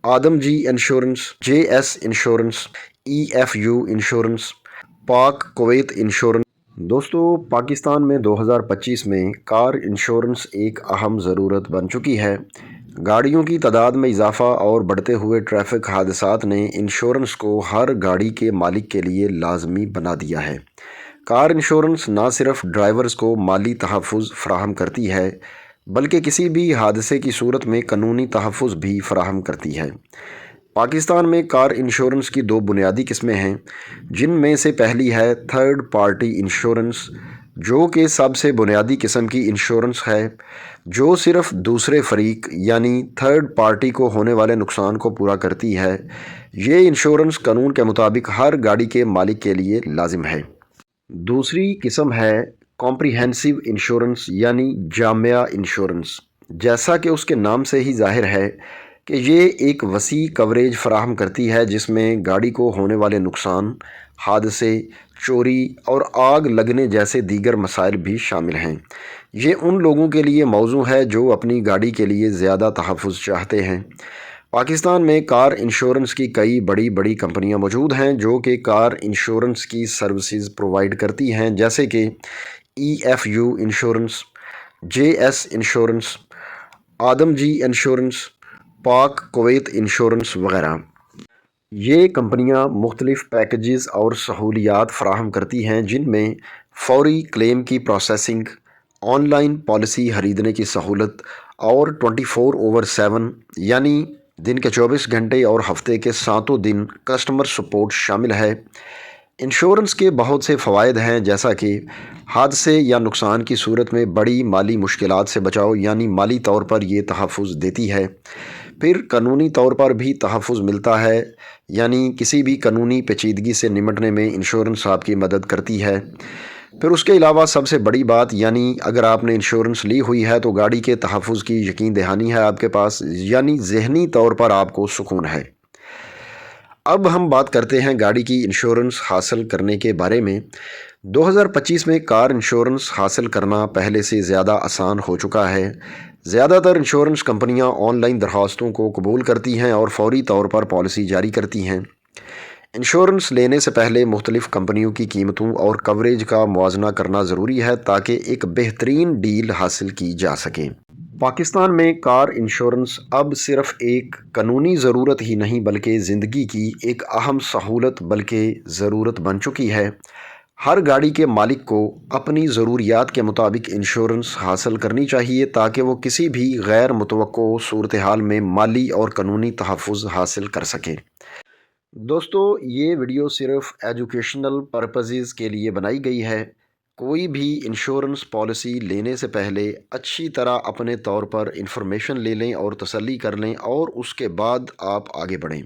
آدم جی insurance, J S insurance, E F U insurance, Pak Kuwait insurance. دوستو، پاکستان میں 2025 میں car insurance ایک اہم ضرورت بن چکی ہے۔ گاڑیوں کی تعداد میں اضافہ اور بڑھتے ہوئے ٹریفک حادثات نے انشورنس کو ہر گاڑی کے مالک کے لیے لازمی بنا دیا ہے۔ کار انشورنس نہ صرف ڈرائیورز کو مالی تحفظ فراہم کرتی ہے بلکہ کسی بھی حادثے کی صورت میں قانونی تحفظ بھی فراہم کرتی ہے۔ پاکستان میں کار انشورنس کی دو بنیادی قسمیں ہیں، جن میں سے پہلی ہے تھرڈ پارٹی انشورنس، جو کہ سب سے بنیادی قسم کی انشورنس ہے، جو صرف دوسرے فریق یعنی تھرڈ پارٹی کو ہونے والے نقصان کو پورا کرتی ہے۔ یہ انشورنس قانون کے مطابق ہر گاڑی کے مالک کے لیے لازم ہے۔ دوسری قسم ہے کمپریہنسو انشورنس یعنی جامع انشورنس۔ جیسا کہ اس کے نام سے ہی ظاہر ہے کہ یہ ایک وسیع کوریج فراہم کرتی ہے جس میں گاڑی کو ہونے والے نقصان، حادثے، چوری اور آگ لگنے جیسے دیگر مسائل بھی شامل ہیں۔ یہ ان لوگوں کے لیے موزوں ہے جو اپنی گاڑی کے لیے زیادہ تحفظ چاہتے ہیں۔ پاکستان میں کار انشورنس کی کئی بڑی بڑی کمپنیاں موجود ہیں جو کہ کار انشورنس کی سروسز پرووائڈ کرتی ہیں، جیسے کہ ای F U insurance, J S insurance, آدم جی انشورنس، پاک کویت انشورنس وغیرہ۔ یہ کمپنیاں مختلف پیکیجز اور سہولیات فراہم کرتی ہیں جن میں فوری کلیم کی پروسیسنگ، آن لائن پالیسی خریدنے کی سہولت اور 24/7 یعنی دن کے 24 گھنٹے اور ہفتے کے 7 دن کسٹمر سپورٹ شامل ہے۔ انشورنس کے بہت سے فوائد ہیں، جیسا کہ حادثے یا نقصان کی صورت میں بڑی مالی مشکلات سے بچاؤ یعنی مالی طور پر یہ تحفظ دیتی ہے۔ پھر قانونی طور پر بھی تحفظ ملتا ہے، یعنی کسی بھی قانونی پیچیدگی سے نمٹنے میں انشورنس آپ کی مدد کرتی ہے۔ پھر اس کے علاوہ سب سے بڑی بات، یعنی اگر آپ نے انشورنس لی ہوئی ہے تو گاڑی کے تحفظ کی یقین دہانی ہے آپ کے پاس، یعنی ذہنی طور پر آپ کو سکون ہے۔ اب ہم بات کرتے ہیں گاڑی کی انشورنس حاصل کرنے کے بارے میں۔ 2025 میں کار انشورنس حاصل کرنا پہلے سے زیادہ آسان ہو چکا ہے۔ زیادہ تر انشورنس کمپنیاں آن لائن درخواستوں کو قبول کرتی ہیں اور فوری طور پر پالیسی جاری کرتی ہیں۔ انشورنس لینے سے پہلے مختلف کمپنیوں کی قیمتوں اور کوریج کا موازنہ کرنا ضروری ہے تاکہ ایک بہترین ڈیل حاصل کی جا سکے۔ پاکستان میں کار انشورنس اب صرف ایک قانونی ضرورت ہی نہیں بلکہ زندگی کی ایک اہم سہولت بلکہ ضرورت بن چکی ہے۔ ہر گاڑی کے مالک کو اپنی ضروریات کے مطابق انشورنس حاصل کرنی چاہیے تاکہ وہ کسی بھی غیر متوقع صورتحال میں مالی اور قانونی تحفظ حاصل کر سکے۔ دوستو، یہ ویڈیو صرف ایجوکیشنل پرپزز کے لیے بنائی گئی ہے۔ کوئی بھی انشورنس پالیسی لینے سے پہلے اچھی طرح اپنے طور پر انفارمیشن لے لیں اور تسلی کر لیں اور اس کے بعد آپ آگے بڑھیں۔